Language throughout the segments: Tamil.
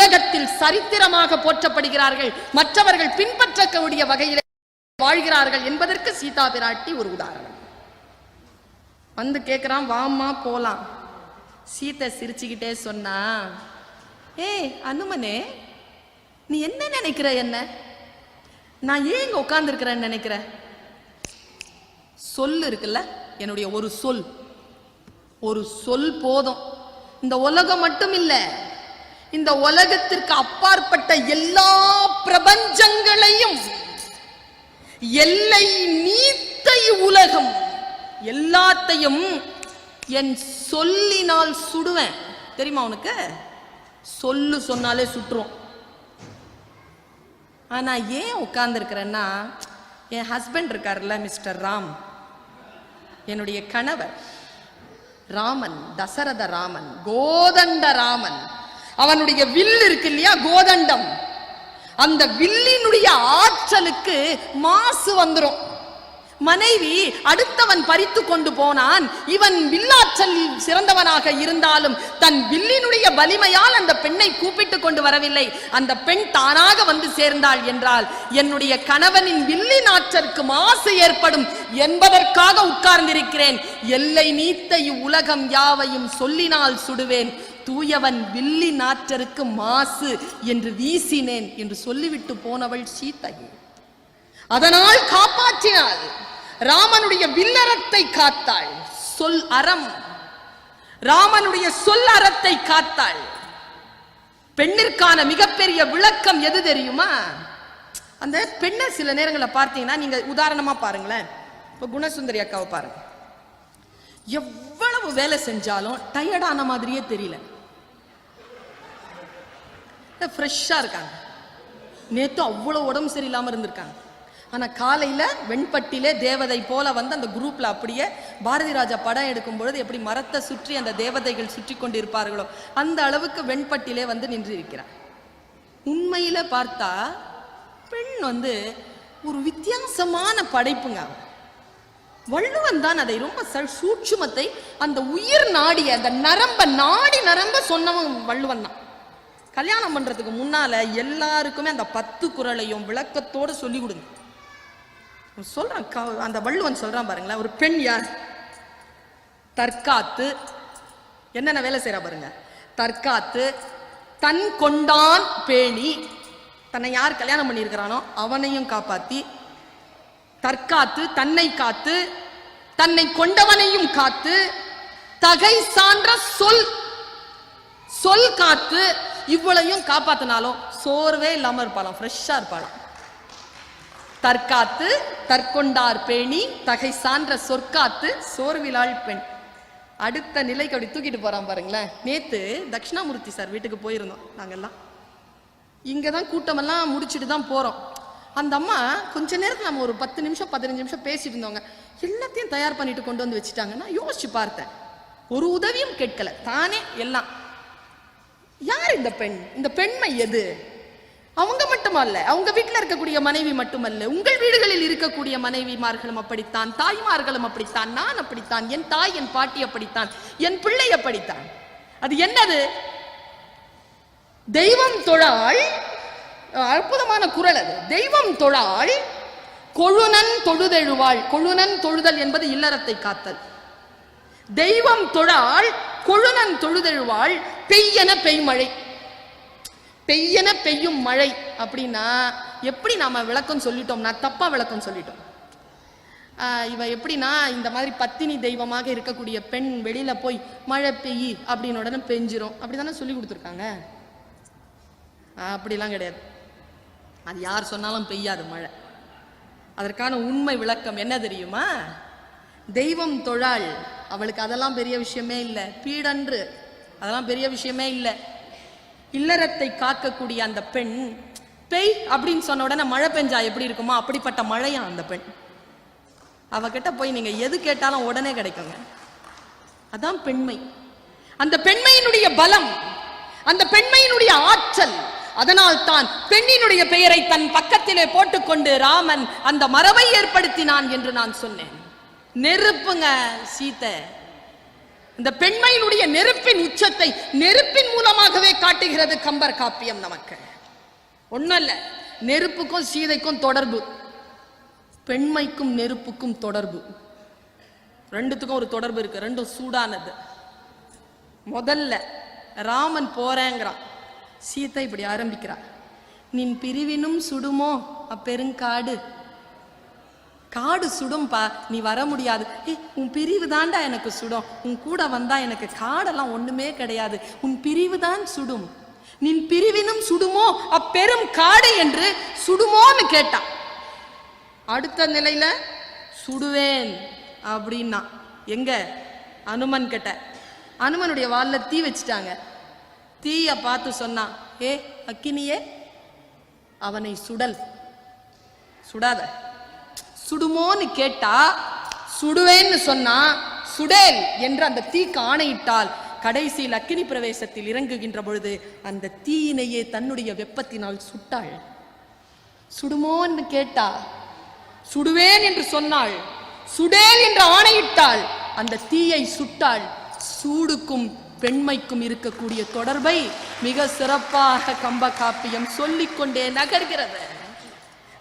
உலகத்தில் சரித்திரமாக போற்றப்படுகிறார்கள், மற்றவர்கள் பின்பற்றக்கூடிய வகையில் வாழ்கிறார்கள் என்பதற்கு சீதா பிராட்டி ஒரு உதாரணம். வந்து கேட்கிறான், வாமா போலாம். சீதை சிரிச்சுக்கிட்டே சொன்னா, அனுமனே, நீ என்ன நினைக்கிற? என்ன நான் ஏன் இங்க உட்கார்ந்து இருக்கிறேன்னு நினைக்கிற? சொல் இருக்குல்ல, என்னுடைய ஒரு சொல் போதும். இந்த உலகம் மட்டும் இல்ல, இந்த உலகத்திற்கு அப்பாற்பட்ட எல்லா பிரபஞ்சங்களையும், எல்லை நீத்தை உலகம் எல்லாத்தையும் என் சொல்லினால் சுடுவேன். தெரியுமா உனக்கு? சொல்லு சொன்னாலே சுற்றுவோம். ஆனா ஏன் உட்கார்ந்து இருக்கிறேன்னா, என் ஹஸ்பண்ட் இருக்காருல்ல, மிஸ்டர் ராம், என்னுடைய கணவர் ராமன், தசரத ராமன், கோதண்ட ராமன், அவனுடைய வில் இருக்கு இல்லையா, கோதண்டம், அந்த வில்லினுடைய ஆற்றலுக்கு மாசு வந்துரும். மனைவி அடுத்தவன் பறித்து கொண்டு போனான், இவன் வில்லாற்றல் சிறந்தவனாக இருந்தாலும் தன் வில்லினுடைய வலிமையால் அந்த பெண்ணை கூப்பிட்டு கொண்டு வரவில்லை, அந்த பெண் தானாக வந்து சேர்ந்தாள் என்றால் என்னுடைய கணவனின் வில்லின் ஆற்றலுக்கு மாசு ஏற்படும் என்பதற்காக உட்கார்ந்திருக்கிறேன். எல்லை நீத்த இவ்வுலகம் யாவையும் சொல்லினால் சுடுவேன், தூயவன் வில்லின் ஆற்றலுக்கு மாசு என்று வீசினேன் என்று சொல்லிவிட்டு போனவள் சீதை. அதனால் காப்பாற்றினாள். ராமனுடைய வில்லறத்தை காத்தாள். சொல் அறம், ராமனுடைய சொல் அறத்தை காத்தாள். பெண்ணிற்கான மிகப்பெரிய விளக்கம் எது தெரியுமா? அந்த பெண்ணை சில நேரங்களில் பார்த்தீங்கன்னா, நீங்க உதாரணமா பாருங்களேன், இப்ப குணசுந்தரி அக்காவை பாருங்க, எவ்வளவு வேலை செஞ்சாலும் டயர்டான மாதிரியே தெரியல, ஃப்ரெஷ்ஷா இருக்காங்க. நேத்து அவ்வளவு உடம்பு சரியில்லாம இருந்திருக்காங்க. ஆனா காலையில வெண்பட்டிலே தேவதை போல வந்து அந்த குரூப்ல, அப்படியே பாரதி ராஜா படம் எடுக்கும் பொழுது எப்படி மரத்தை சுற்றி அந்த தேவதைகள் சுற்றி கொண்டு இருப்பார்களோ அந்த அளவுக்கு வெண்பட்டிலே வந்து நின்று இருக்கிறார். உண்மையில பார்த்தா பெண் வந்து ஒரு வித்தியாசமான படைப்புங்க. வள்ளுவன் தான் அதை ரொம்ப சூட்சுமத்தை, அந்த உயிர் நாடிய அந்த நரம்ப சொன்னவன் வள்ளுவன் தான். கல்யாணம் பண்றதுக்கு முன்னால எல்லாருக்குமே அந்த 10 குறளையும் விளக்கத்தோடு சொல்லி கொடுங்க சொல்றான். அந்த வள்ளுவன் சொல்றான் பாருங்களேன், ஒரு பெண் யார்? தற்காத்து, என்னென்ன வேலை செய்யறா பாருங்க. தற்காத்து, தன் கொண்டான் பேணி, தன்னை யார் கல்யாணம் பண்ணியிருக்கிறானோ அவனையும் காப்பாத்தி, தற்காத்து தன்னை காத்து, தன்னை கொண்டவனையும் காத்து, தகை சான்ற சொல் காத்து, இவ்வளையும் காப்பாத்தினாலும் சோர்வே இல்லாம இருப்பாளாம், ஃப்ரெஷ்ஷா இருப்பாளாம். தற்காத்து, தற்கொண்டார் பேணி, தகை சான்ற சொற்காத்து, சோர்விலாள் பெண். அடுத்த நிலைக்கு அப்படி தூக்கிட்டு போறான் பாருங்களேன். நேத்து தட்சிணாமூர்த்தி சார் வீட்டுக்கு போயிருந்தோம் நாங்கெல்லாம். இங்கதான் கூட்டமெல்லாம் முடிச்சுட்டு தான் போறோம். அந்த அம்மா கொஞ்ச நேரத்தில் நம்ம ஒரு 10 நிமிஷம் 15 நிமிஷம் பேசிட்டு இருந்தவங்க, எல்லாத்தையும் தயார் பண்ணிட்டு கொண்டு வந்து வச்சுட்டாங்க. நான் யோசிச்சு பார்த்தேன், ஒரு உதவியும் கேட்கல, தானே எல்லாம். யார் இந்த பெண்? இந்த பெண்மை எது? அவங்க மட்டுமல்ல, அவங்க வீட்டில் இருக்கக்கூடிய மனைவி மட்டுமல்ல, உங்கள் வீடுகளில் இருக்கக்கூடிய மனைவிமார்களும் அப்படித்தான், தாய்மார்களும் அப்படித்தான், நான் அப்படித்தான், என் தாய் என் பாட்டி அப்படித்தான், என் பிள்ளை அப்படித்தான். அது என்னது? தெய்வம் தொழாள். அற்புதமான குறள் அது. தெய்வம் தொழாள் கொழுநன் தொழுதெழுவாள். கொழுநன் தொழுதல் என்பது இல்லறத்தை காத்தல். தெய்வம் தொழாள் கொழுநன் தொழுதெழுவாள் பெய்யன பெய்மழை. பெய்யன பெய்யும் மழை அப்படின்னா எப்படி நாம விளக்கம் சொல்லிட்டோம்னா, தப்பா விளக்கம் சொல்லிட்டோம். இவ எப்படின்னா, இந்த மாதிரி பத்தினி தெய்வமாக இருக்கக்கூடிய பெண் வெளியில போய் மழை பெய்யி அப்படின்னு உடனே பெஞ்சிரும் அப்படிதானே சொல்லி கொடுத்துருக்காங்க. அப்படிலாம் கிடையாது. அது யார் சொன்னாலும் பெய்யாது மழை. அதற்கான உண்மை விளக்கம் என்ன தெரியுமா? தெய்வம் தொழாள், அவளுக்கு அதெல்லாம் பெரிய விஷயமே இல்லை. பீடன்று அதெல்லாம் பெரிய விஷயமே இல்லை. இல்லறத்தை காக்கக்கூடிய அந்த பெண் பெய் அப்படின்னு சொன்ன உடனே மழை பெஞ்சா எப்படி இருக்குமோ அப்படிப்பட்ட மழையா அந்த பெண். அவகிட்ட போய் நீங்க எது கேட்டாலும் உடனே கிடைக்குங்க. அதான் பெண்மை. அந்த பெண்மையினுடைய பலம், அந்த பெண்மையினுடைய ஆற்றல். அதனால் தான் பெண்ணினுடைய பெயரை தன் பக்கத்திலே போட்டுக்கொண்டு ராமன் அந்த மரபை ஏற்படுத்தினான் என்று நான் சொன்னேன். நெருப்புங்க சீதை. இந்த பெண்மையினுடைய நெருப்பின் வெறுப்பின் உச்சத்தை நெருப்பின் மூலமாகவே காட்டுகிறது கம்பர் காப்பியம். நமக்கு ஒண்ணல்ல, நெருப்புக்கும் சீதைக்கும் தொடர்பு, பெண்மைக்கும் நெருப்புக்கும் தொடர்பு, ரெண்டுத்துக்கும் ஒரு தொடர்பு இருக்கு. ரெண்டும் சூடானது. முதல்ல ராமன் போறேங்கிறான், சீதை இப்படி ஆரம்பிக்கிறான், நின் பிரிவினும் சுடுமோ அப்பெருங்காடு, காடு சுடும்பா, நீ வர முடியாது. உன் பிரிவு தாண்டா எனக்கு சுடும், உன் கூட வந்தா எனக்கு காடெல்லாம் ஒண்ணுமே கிடையாது, உன் பிரிவு தான் சுடும், நின் பிரிவினும் சுடுமோ அப்பெரும் காடு என்று சுடுமோன்னு கேட்டான். அடுத்த நிலையில சுடுவேன் அப்படின்னா எங்க அனுமன் கிட்ட, அனுமனுடைய வால்ல தீ வச்சுட்டாங்க. தீய பார்த்து சொன்னான், ஏ அக்கினியே அவனை சுடல், சுடாத. சுடுமோன்னு கேட்டா சுடுவேன்னு சொன்னா சுடேல் என்று அந்த தீக்கு ஆணையிட்டால் கடைசியில் அக்கினி பிரவேசத்தில் இறங்குகின்ற பொழுது அந்த தீயினையே தன்னுடைய வெப்பத்தினால் சுட்டாள். சுடுமோன்னு கேட்டா சுடுவேன் என்று சொன்னாள், சுடேல் என்று ஆணையிட்டாள், அந்த தீயை சுட்டாள். சூடுக்கும் பெண்மைக்கும் இருக்கக்கூடிய தொடர்பை மிக சிறப்பாக கம்ப காப்பியம் சொல்லிக்கொண்டே நகர்கிறது.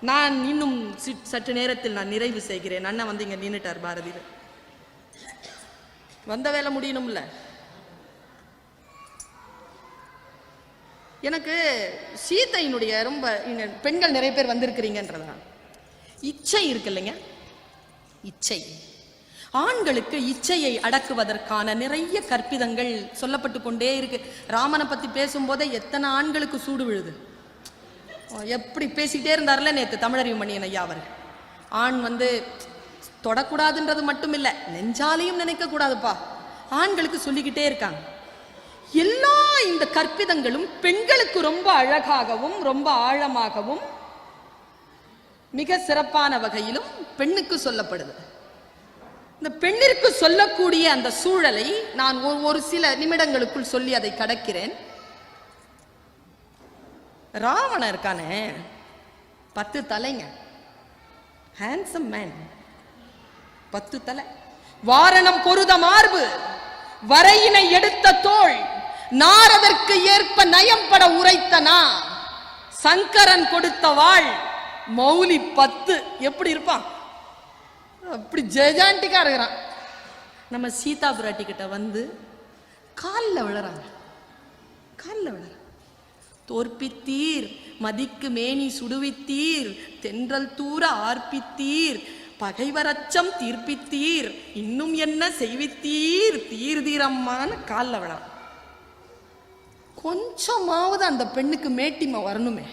நான் இன்னும் சற்று நேரத்தில் நான் நிறைவு செய்கிறேன். அண்ணன் வந்து இங்க நின்னுட்டார் பாரதியில். வந்த வேலை முடியணும்ல. எனக்கு சீதையினுடைய ரொம்ப பெண்கள் நிறைய பேர் வந்திருக்கிறீங்கன்றதா இச்சை இருக்கு இல்லைங்க, இச்சை. ஆண்களுக்கு இச்சையை அடக்குவதற்கான நிறைய கற்பிதங்கள் சொல்லப்பட்டு கொண்டே இருக்கு. ராமனை பத்தி பேசும்போதே எத்தனை ஆண்களுக்கு சூடு விழுது. எப்படி பேசிக்கிட்டே இருந்தார்ல நேற்று தமிழறிவு மணியன் ஐயா அவர். ஆண் வந்து தொடக்கூடாதுன்றது மட்டும் இல்லை, நெஞ்சாலையும் நினைக்க கூடாதுப்பா, ஆண்களுக்கு சொல்லிக்கிட்டே இருக்காங்க. எல்லா இந்த கற்பிதங்களும் பெண்களுக்கு ரொம்ப அழகாகவும் ரொம்ப ஆழமாகவும் மிக சிறப்பான வகையிலும் பெண்ணுக்கு சொல்லப்படுது. இந்த பெண்ணிற்கு சொல்லக்கூடிய அந்த சூழலை நான் ஒரு சில நிமிடங்களுக்குள் சொல்லி அதை கடக்கிறேன். ராவணன் இருக்கானே 10 தலைங்க, ஹேண்ட்ஸம் மேன், 10 தலை, வாரணம் பொருத மார்பு, வரையினை எடுத்த தோள், நாரதற்கு ஏற்ப நயம்பட உரைத்தனா, சங்கரன் கொடுத்த வாழ், மௌலி 10. எப்படி இருப்பான்? அப்படி ஜெஜாண்டிக்கா இருக்கிறான். நம்ம சீதா பிராட்டி கிட்ட வந்து காலில் விழறாங்க, காலில் விழற. தோற்பித்தீர் மதிக்கு மேனி சுடுவித்தீர், தென்றல் தூர ஆர்ப்பித்தீர், பகைவரச்சம் தீர்ப்பித்தீர், இன்னும் என்ன செய்வித்தீர் தீர்தீரம்மான்னு காலில் விழ. கொஞ்சமாவது அந்த பெண்ணுக்கு மேட்டிமை வரணுமே.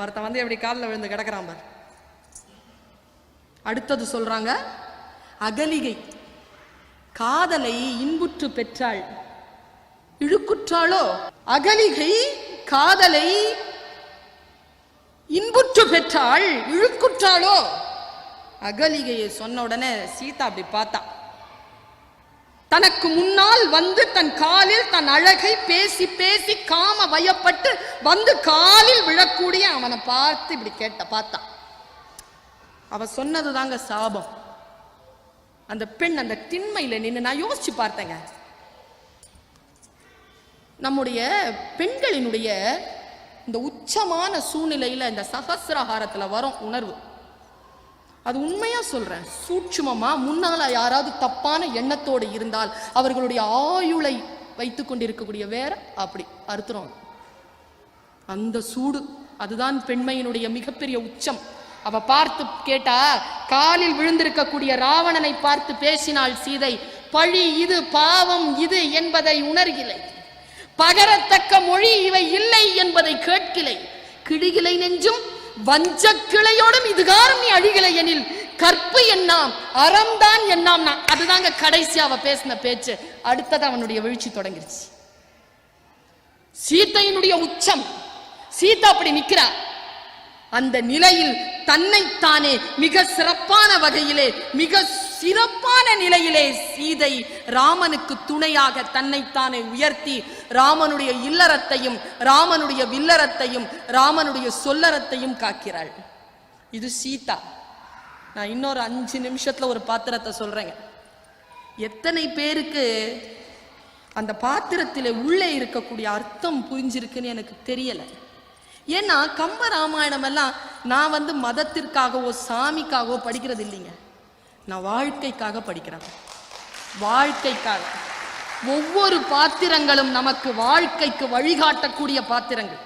ஒருத்தன் வந்து எப்படி காலில் விழுந்து கிடக்கிறான் பார். அடுத்தது சொல்றாங்க, அகலிகை காதலை இன்புற்று பெற்றாள், இழுக்குற்றாளோ? அகலிகை காதலை இன்புற்று பெற்றாள், இழுக்குற்றாளோ? அகலிகையை சொன்ன உடனே சீதா அப்படி பார்த்தா. தனக்கு முன்னால் வந்து தன் காலில் தன் அழகை பேசி பேசி காம வயப்பட்டு வந்து காலில் விழக்கூடிய அவனை பார்த்து இப்படி பார்த்தா. அவ சொன்னது தாங்க சாபம். அந்த பெண் அந்த திண்மையில நின்று நான் யோசிச்சு பார்த்தேங்க. நம்முடைய பெண்களினுடைய இந்த உச்சமான சூழ்நிலையில இந்த சகசிரஹாரத்துல வரும் உணர்வு, அது உண்மையா சொல்றேன், சூட்சுமமா முன்னால யாராவது தப்பான எண்ணத்தோடு இருந்தால் அவர்களுடைய ஆயுளை வைத்துக் கொண்டிருக்கக்கூடிய வேற அப்படி அறுத்துறோம். அந்த சூடு அதுதான் பெண்மையினுடைய மிகப்பெரிய உச்சம். அவ பார்த்து கேட்டா, காலில் விழுந்திருக்கக்கூடிய ராவணனை பார்த்து பேசினாள் சீதை. பழி இது, பாவம் இது என்பதை உணர்கிலை, பகரத்தக்க மொழி இவை இல்லை என்பதை கேட்கிலை, கிழிகிலை நெஞ்சும் வஞ்ச கிளையோடும் இதுகாரம் நீ அழிகிலை எனில் கற்பு என்னாம் அறம்தான் என்னாம். அதுதாங்க கடைசி அவ பேசின பேச்சு. அடுத்தது அவனுடைய வீழ்ச்சி தொடங்கிருச்சு. சீதையினுடைய உச்சம். சீதா அப்படி நிற்கிறார். அந்த நிலையில் தன்னைத்தானே மிக சிறப்பான வகையிலே மிக சிறப்பான நிலையிலே சீதை ராமனுக்கு துணையாக தன்னைத்தானே உயர்த்தி ராமனுடைய இல்லறத்தையும் ராமனுடைய வில்லறத்தையும் ராமனுடைய சொல்லறத்தையும் காக்கிறாள். இது சீதா. நான் இன்னொரு 5 நிமிஷத்துல ஒரு பாத்திரத்தை சொல்றேங்க. எத்தனை பேருக்கு அந்த பாத்திரத்திலே உள்ளே இருக்கக்கூடிய அர்த்தம் புரிஞ்சிருக்குன்னு எனக்கு தெரியல. ஏன்னா கம்ப ராமாயணம் எல்லாம் நான் வந்து மதத்திற்காகவோ சாமிக்காகவோ படிக்கிறது இல்லைங்க. நான் வாழ்க்கைக்காக படிக்கிறேன். வாழ்க்கைக்காக. ஒவ்வொரு பாத்திரங்களும் நமக்கு வாழ்க்கைக்கு வழிகாட்டக்கூடிய பாத்திரங்கள்.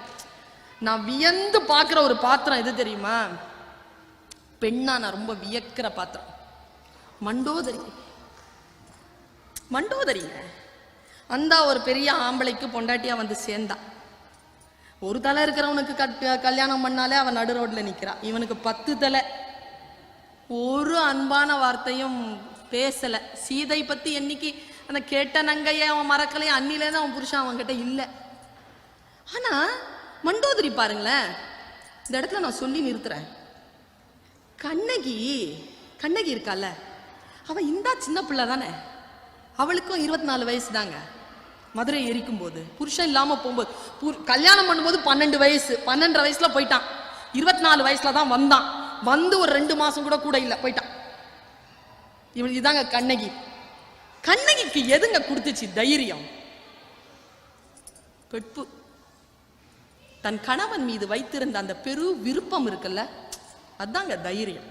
நான் வியந்து பார்க்கிற ஒரு பாத்திரம் எது தெரியுமா? பெண்ணா நான் ரொம்ப வியக்கிற பாத்திரம் மண்டோதரி. மண்டோதரிங்க அந்த ஒரு பெரிய ஆம்பளைக்கு பொண்டாட்டியா வந்து சேர்ந்தா. ஒரு தலை இருக்கிறவனுக்கு கல்யாணம் பண்ணாலே அவன் நடு ரோட்ல நிக்கிறா. இவனுக்கு 10 தலை. ஒரு அன்பான வார்த்தையும் பேசல. சீதை பத்தி என்னைக்கு அந்த கேட்ட நங்கைய அவன் மறக்கலையும், அன்னிலேருந்து அவன் புருஷன் அவன்கிட்ட இல்லை. ஆனா மண்டோதரி பாருங்களேன், இந்த இடத்துல நான் சொல்லி நிறுத்துறேன். கண்ணகி இருக்கால, அவன் இந்த சின்ன பிள்ளை தானே. அவளுக்கும் 24 வயசு தாங்க. மதுரை எரிக்கும் போது புருஷன் இல்லாம போகும்போது, கல்யாணம் பண்ணும்போது 12 வயசு, 12.5 வயசுல போயிட்டான். 24 வயசுல தான் வந்தான். வந்து ஒரு 2 மாசம் கூட இல்லை, போயிட்டான். இவள் இதாங்க கண்ணகி. கண்ணகிக்கு எதுங்க கொடுத்துச்சு தைரியம்? பெட்பு. தன் கணவன் மீது வைத்திருந்த அந்த பெரு விருப்பம் இருக்குல்ல, அதாங்க தைரியம்.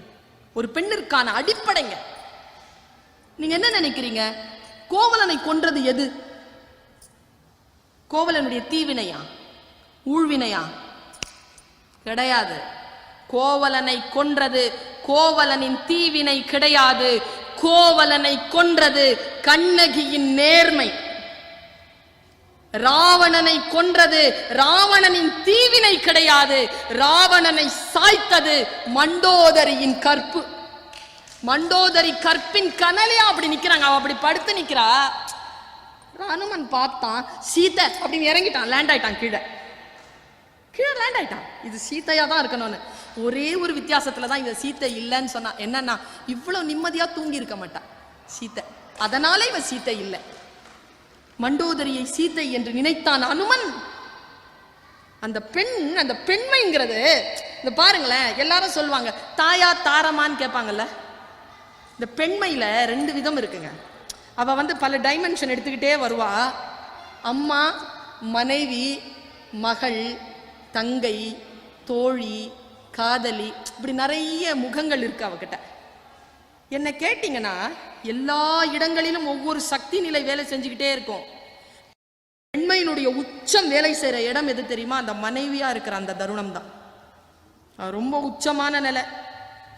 ஒரு பெண்ணிற்கான அடிப்படைங்க. நீங்க என்ன நினைக்கிறீங்க? கோவலனை கொன்றது எது? கோவலனுடைய தீவினையா, ஊழ்வினையா? கிடையாது. கோவலனை கொன்றது கோவலனின் தீவினை கிடையாது. கோவலனை கொன்றது கண்ணகியின் நேர்மை. ராவணனை கொன்றது ராவணனின் தீவினை கிடையாது. ராவணனை சாய்த்தது மண்டோதரியின் கற்பு. மண்டோதரி கற்பின் கனலையா அப்படி நிக்கிறாங்க. அவ அப்படி படுத்து நிக்கிறா. அனுமன் பார்த்தான், சீதை அப்படின்னு இறங்கிட்டான், லேண்ட் ஆயிட்டான், கீழே லேண்ட் ஆயிட்டான். இது சீதையா தான் இருக்கணும்னு. ஒரே ஒரு வித்தியாசத்துல தான் இவ சீத்தை இல்லைன்னு சொன்னா. என்னன்னா, இவ்வளவு நிம்மதியா தூங்கி இருக்க மாட்டான் சீத்தை. அதனால இவ சீத்தை இல்லை. மண்டோதரியை சீத்தை என்று நினைத்தான் அனுமன். அந்த பெண்மைங்கிறது இந்த பாருங்களேன், எல்லாரும் சொல்லுவாங்க தாயா தாரமான்னு கேட்பாங்கல்ல. இந்த பெண்மையில 2 விதம் இருக்குங்க. அவ வந்து பல டைமென்ஷன் எடுத்துக்கிட்டே வருவா. அம்மா, மனைவி, மகள், தங்கை, தோழி, காதலி, இப்படி நிறைய முகங்கள் இருக்கு அவகிட்ட. என்ன கேட்டீங்கன்னா, எல்லா இடங்களிலும் ஒவ்வொரு சக்தி நிலை வேலை செஞ்சுக்கிட்டே இருக்கும். பெண்மையினுடைய உச்சம் வேலை செய்யற இடம் எது தெரியுமா? அந்த மனைவியா இருக்கிற அந்த தருணம் தான். ரொம்ப உச்சமான நிலை.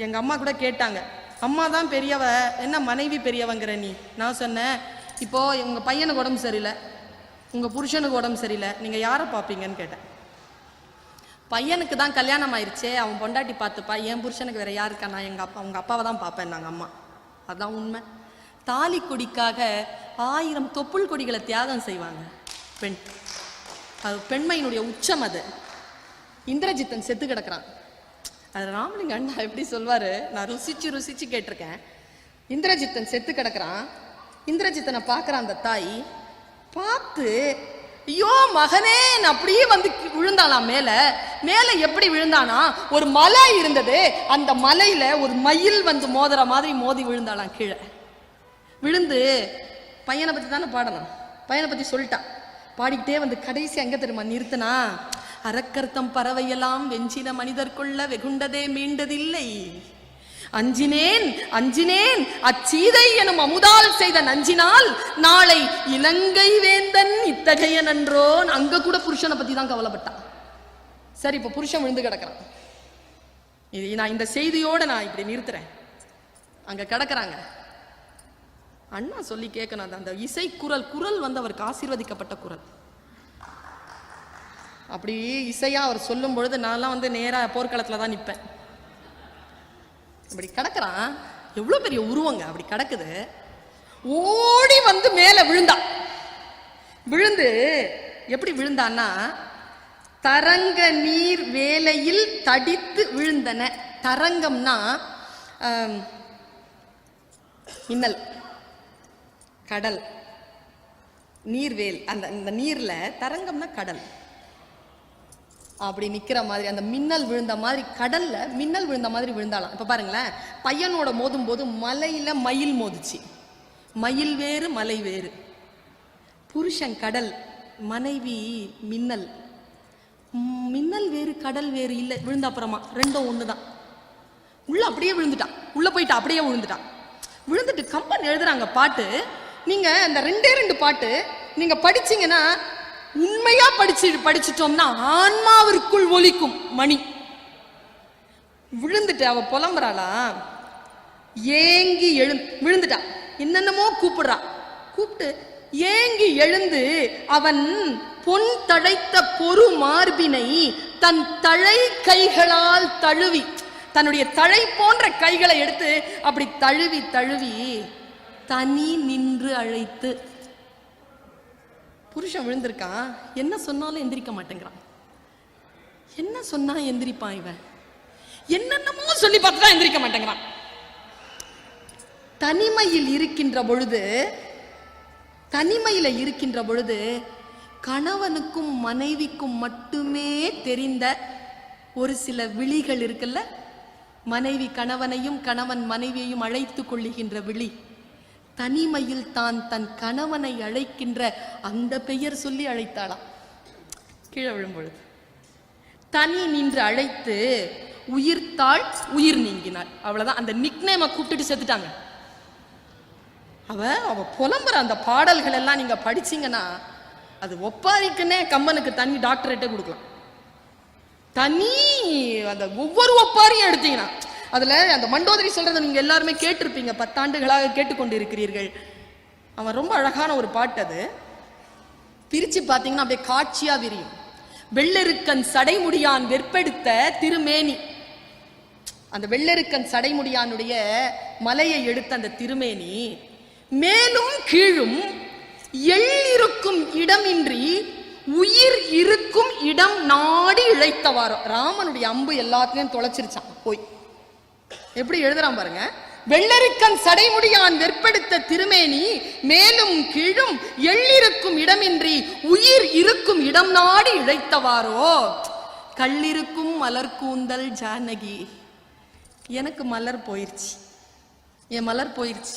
எங்க அம்மா கூட கேட்டாங்க, அம்மா தான் பெரியவ, என்ன மனைவி பெரியவங்கிற நீ? நான் சொன்னேன், இப்போ உங்க பையனுக்கு உடம்பு சரியில்லை, உங்க புருஷனுக்கு உடம்பு சரியில்லை, நீங்க யாரை பார்ப்பீங்கன்னு கேட்டேன். பையனுக்கு தான் கல்யாணம் ஆயிடுச்சே, அவன் பொண்டாட்டி பார்த்துப்பா, என் புருஷனுக்கு வேற யாருக்கா? நான் உங்க அப்பாவை தான் பார்ப்பேன் நாங்கள் அம்மா. அதான் உண்மை. தாலி கொடிக்காக 1000 தொப்புள் கொடிகளை தியாகம் செய்வாங்க பெண். அது பெண்மையினுடைய உச்சம். அது இந்திரஜித்தன் செத்து கிடக்குறான். அது ராமலிங்க அண்ணா எப்படி சொல்வாரு, நான் ருசிச்சு கேட்டிருக்கேன். இந்திரஜித்தன் செத்து கிடக்குறான். இந்திரஜித்தனை பார்க்குறான் அந்த தாய். பார்த்து, ஐயோ மகனே, அப்படியே வந்து விழுந்தானாம். மேல எப்படி விழுந்தானா, ஒரு மலை இருந்தது, அந்த மலையில ஒரு மயில் வந்து மோதுற மாதிரி மோதி விழுந்தாளாம் கீழே. விழுந்து பையனை பத்தி தானே பாடணும், பையனை பத்தி சொல்லிட்டான். பாடிக்கிட்டே வந்து கடைசி அங்க தெரியுமா நிறுத்தினா, அரக்கர்த்தம் பறவையெல்லாம் வெஞ்சின மனிதர்க்குள்ள வெகுண்டதே மீண்டதில்லை. அஞ்சினேன் அஞ்சினேன் அச்சீதை எனும் அமுதால் செய்த நஞ்சினால் நாளை இலங்கை வேந்தன் இத்தகைய நன்றோன். அங்க கூட புருஷனை பத்தி தான் கவலைப்பட்டான். சரி, இப்ப புருஷன் விழுந்து கிடக்குறான். நான் இந்த செய்தியோட நான் இப்படி நிறுத்துறேன். அங்க கிடக்குறாங்க. அண்ணா சொல்லி கேட்கணும், அந்த இசை குரல் வந்து அவருக்கு ஆசீர்வதிக்கப்பட்ட குரல். அப்படி இசையா அவர் சொல்லும் பொழுது நான்லாம் வந்து நேரா போர்க்களத்துல தான் நிற்பேன். இப்படி கிடக்குறான், எவ்வளவு பெரிய உருவங்க, அப்படி கிடக்குது. ஓடி வந்து மேல விழுந்தான். விழுந்து எப்படி விழுந்தான்னா, தரங்க நீர் வேலையில் தடித்து விழுந்தன. தரங்கம்னா மின்னல், கடல், நீர்வேல். அந்த நீர்ல தரங்கம்னா கடல். அப்படி நிக்கிற மாதிரி அந்த மின்னல் விழுந்த மாதிரி, கடல்ல மின்னல் விழுந்த மாதிரி விழுந்தாலாம். இப்ப பாருங்களேன், பையனோட மோதும் போது மலையில மயில் மோதுச்சு. மயில் வேறு மலை வேறு. புருஷன் கடல், மனைவி மின்னல். மின்னல் வேறு கடல் வேறு இல்லை. விழுந்த அப்புறமா ரெண்டும் ஒண்ணுதான். உள்ள அப்படியே விழுந்துட்டான், உள்ள போயிட்டு அப்படியே விழுந்துட்டான். விழுந்துட்டு கம்பன் எழுதுறாங்க பாட்டு. நீங்க அந்த 2 பாட்டு நீங்க படிச்சீங்கன்னா, உண்மையா படிச்சிட்டோம்னா ஆன்மாவிற்குள் ஒலிக்கும் மணி. விழுந்துட்டு அவ புலம்புறாளா, ஏங்கி விழுந்துட்டா, என்னென்னமோ கூப்பிடுறா. கூப்பிட்டு ஏங்கி எழுந்து அவன் பொன் தழைத்த பொறு மார்பினை தன் தழை கைகளால் தழுவி, தன்னுடைய தழை போன்ற கைகளை எடுத்து அப்படி தழுவி தழுவி தனி நின்று அழைத்து. புருஷன் விழுந்திருக்கான், என்ன சொன்னாலும் எந்திரிக்க மாட்டேங்கிறான். என்ன சொன்னா எந்திரிப்பான் இவன்? என்னென்னமோ சொல்லி பார்த்துதான் எந்திரிக்க மாட்டேங்கிறான். தனிமையில் இருக்கின்ற பொழுது கணவனுக்கும் மனைவிக்கும் மட்டுமே தெரிந்த ஒரு சில விழிகள் இருக்குல்ல, மனைவி கணவனையும் கணவன் மனைவியையும் அழைத்து கொள்ளுகின்ற விழி. தனிமையில் தான் தன் கணவனை அழைக்கின்ற அந்த பெயர் சொல்லி அழைத்தாளாம். கீழே விழும்பொழுது தனி நின்று அழைத்து உயிர்த்தாள், உயிர் நீங்கினாள். அவ்வளவுதான். அந்த நிக்நேமை கூப்பிட்டுட்டு செத்துட்டாங்க. அவ புலம்புற அந்த பாடல்கள் எல்லாம் நீங்க படிச்சீங்கன்னா, அது ஒப்பாரிக்குன்னே கம்பனுக்கு தனி டாக்டரேட்டே கொடுக்கலாம். தனி அந்த ஒவ்வொரு ஒப்பாரியும் எடுத்தீங்கன்னா, அதுல அந்த மண்டோதரி சொல்றதை நீங்க எல்லாருமே கேட்டிருப்பீங்க, 10 ஆண்டுகளாக கேட்டுக்கொண்டிருக்கிறீர்கள். அவன் ரொம்ப அழகான ஒரு பாட்டு. அது பிரிச்சு பார்த்தீங்கன்னா அப்படியே காட்சியா விரியும். வெள்ளெருக்கன் சடைமுடியான் வெற்பெடுத்த திருமேனி, அந்த வெள்ளெருக்கன் சடைமுடியானுடைய மலையை எடுத்த அந்த திருமேனி மேலும் கீழும் எள்ளிருக்கும் இடமின்றி உயிர் இருக்கும் இடம் நாடி இழைத்தவாரோ. ராமனுடைய அம்பு எல்லாத்தையும் தொலைச்சிருச்சான் போய். எப்படி எழுதுறான் பாருங்க. வெள்ளரிக்கன் சடைமுடியான் வெற்பெடுத்த திருமேனி மேலும் கீழும் எள்ளிருக்கும் இடமின்றி உயிர் இருக்கும் இடம் நாடி இழைத்தவாரோ. கள்ளிருக்கும் மலர் கூந்தல் ஜானகி. எனக்கு மலர் போயிருச்சு, என் மலர் போயிருச்சு,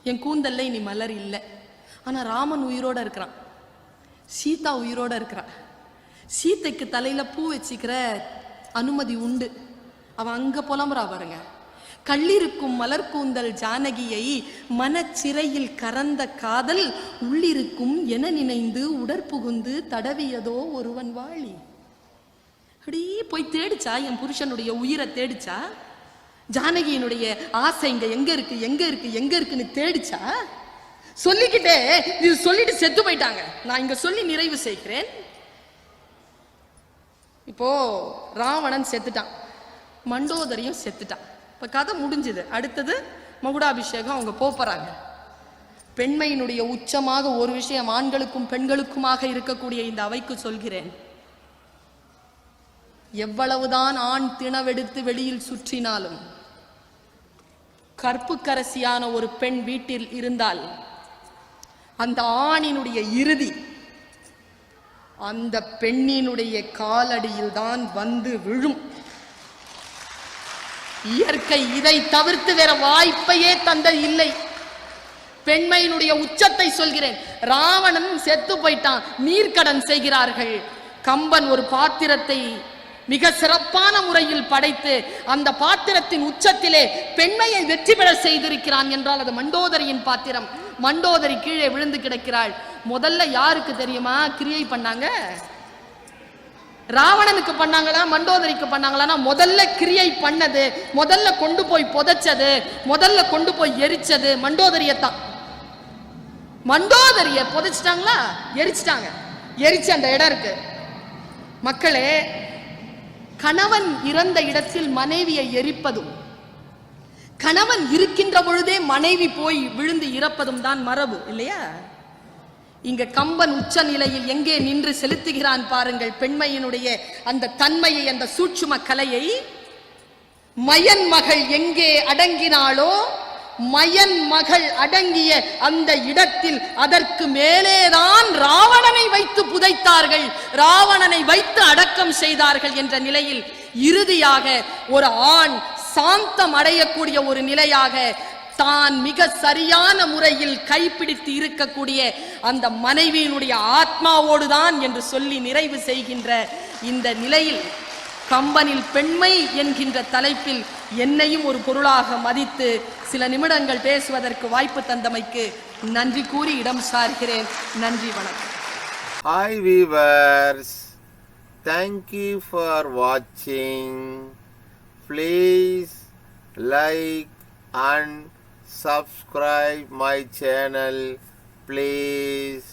என் கூந்தல்ல இனி மலர் இல்லை. ஆனா ராமன் உயிரோட இருக்கிறான், சீதா உயிரோட இருக்கிறான். சீதைக்கு தலையில பூ வச்சுக்கிற அனுமதி உண்டு. அவன் அங்க புலம்புறா பாருங்க. கள்ளிருக்கும் மலர் கூந்தல் ஜானகியை மனச்சிறையில் கறந்த காதல் உள்ளிருக்கும் என நினைந்து உடற்புகுந்து தடவியதோ ஒருவன் வாழி. அப்படி போய் தேடிச்சா, என் புருஷனுடைய உயிரை தேடிச்சா, ஜானகியினுடைய ஆசை இங்க எங்க இருக்கு எங்க இருக்கு எங்க இருக்குன்னு தேடிச்சா. சொல்லிக்கிட்டே இது சொல்லிட்டு செத்து போயிட்டாங்க. நான் இங்க சொல்லி நிறைவு செய்கிறேன். இப்போ ராவணன் செத்துட்டான், மண்டோதரியும் செத்துட்டான். இப்ப கதை முடிஞ்சது. அடுத்தது மகுடாபிஷேகம். அவங்க போறாங்க. பெண்மையினுடைய உச்சமாக ஒரு விஷயம் ஆண்களுக்கும் பெண்களுக்குமாக இருக்கக்கூடிய இந்த அவைக்கு சொல்கிறேன். எவ்வளவுதான் ஆண் திணவெடுத்து வெளியில் சுற்றினாலும் கற்புக்கரசியான ஒரு பெண் வீட்டில் இருந்தால் அந்த ஆணினுடைய இறுதி அந்த பெண்ணினுடைய காலடியில் தான் வந்து விழும். இயற்கை இதை தவிர்த்து வேற வாய்ப்பையே தந்த இல்லை. பெண்மையினுடைய உச்சத்தை சொல்கிறேன். ராவணன் செத்து போயிட்டான், நீர்க்கடன் செய்கிறார்கள். கம்பன் ஒரு பாத்திரத்தை மிக சிறப்பான முறையில் படைத்து அந்த பாத்திரத்தின் உச்சத்திலே பெண்மையை வெற்றி பெற செய்திருக்கிறான் என்றால் அது மண்டோதரியின் பாத்திரம். மண்டோதரி கீழே விழுந்து கிடக்கிறாள். முதல்ல யாருக்கு தெரியுமா கிரியை பண்ணாங்க? ராவணனுக்கு பண்ணாங்களா மண்டோதரிக்கு பண்ணாங்களா? முதல்ல கிரியை பண்ணது, முதல்ல கொண்டு போய் புதைச்சது, முதல்ல கொண்டு போய் எரிச்சது மண்டோதரியத்தான். மண்டோதரிய புதைச்சிட்டாங்களா, எரிச்சிட்டாங்க. எரிச்சு அந்த இடம் இருக்கு. மக்களே, கணவன் இறந்த இடத்தில் மனைவியை எரிப்பதும், கணவன் இருக்கின்ற பொழுதே மனைவி போய் விழுந்து இறப்பதும் தான் மரபு இல்லையா? இங்க கம்பன் உச்ச நிலையில் எங்கே நின்று செலுத்துகிறான் பாருங்கள் பெண்மையினுடைய அந்த தன்மையை, அந்த சூட்சும கலையை. மயன் மகள் எங்கே அடங்கினாளோ, மயன் மகள் அடங்கிய அந்த இடத்தில் அதற்கு மேலேதான் ராவணனை வைத்து புதைத்தார்கள், ராவணனை வைத்து அடக்கம் செய்தார்கள் என்ற நிலையில் இறுதியாக ஒரு ஆண் சாந்தம் அடையக்கூடிய ஒரு நிலையாக தான் மிக சரியான முறையில் கைப்பிடித்து இருக்கக்கூடிய அந்த மனைவியினுடைய ஆத்மாவோடு தான் என்று சொல்லி நிறைவு செய்கின்ற இந்த நிலையில் கம்பனில் பெண்மை என்கின்ற தலைப்பில் என்னையும் ஒரு பொருளாக மதித்து சில நிமிடங்கள் பேசுவதற்கு வாய்ப்பு தந்தமைக்கு நன்றி கூறி இடம் சார்கிறேன். நன்றி, வணக்கம். Hi viewers, thank you for watching. Please like and subscribe my channel, please.